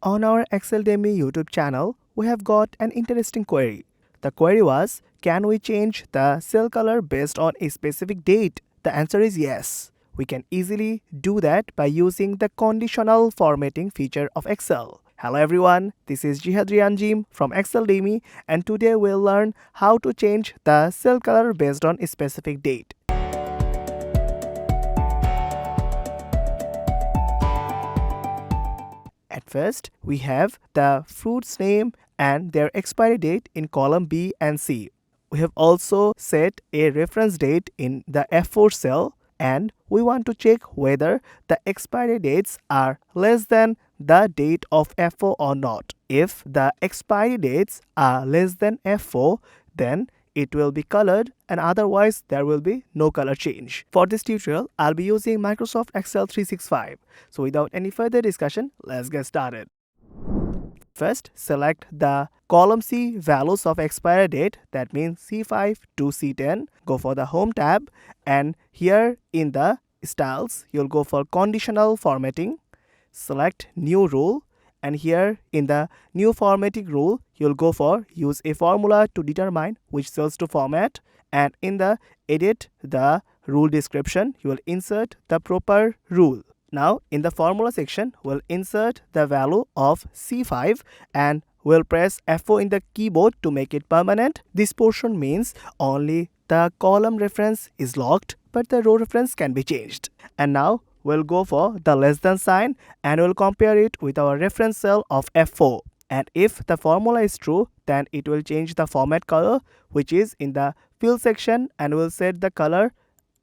On our Exceldemy YouTube channel, we have got an interesting query. The query was, can we change the cell color based on a specific date? The answer is yes. We can easily do that by using the conditional formatting feature of Excel. Hello everyone, this is Jim from Exceldemy, and today we'll learn how to change the cell color based on a specific date. At first, we have the fruit's name and their expiry date in column B and C. We have also set a reference date in the F4 cell, and we want to check whether the expiry dates are less than the date of F4 or not. If the expiry dates are less than F4, then it will be colored, and otherwise there will be no color change. For this tutorial, I'll be using Microsoft Excel 365. So without any further discussion, let's get started. First, select the column C values of expiry date, that means C5 to C10. Go for the Home tab, and here in the styles, you'll go for conditional formatting. Select new rule, and here in the new formatting rule, you'll go for use a formula to determine which cells to format, and in the edit the rule description, you will insert the proper rule. Now in the formula section, we'll insert the value of C5 and we'll press F4 in the keyboard to make it permanent. This portion means only the column reference is locked, but the row reference can be changed. And now we'll go for the less than sign and we'll compare it with our reference cell of F4. And if the formula is true, then it will change the format color, which is in the fill section, and we'll set the color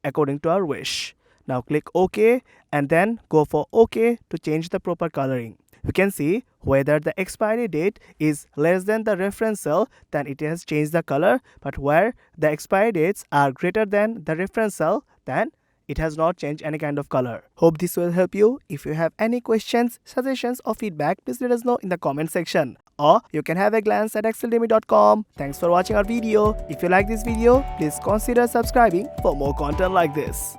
according to our wish. Now click OK and then go for OK to change the proper coloring. You can see whether the expiry date is less than the reference cell, then it has changed the color, but where the expiry dates are greater than the reference cell, then it has not changed any kind of color. Hope this will help you. If you have any questions, suggestions or feedback, please let us know in the comment section. Or you can have a glance at exceldemy.com. Thanks for watching our video. If you like this video, please consider subscribing for more content like this.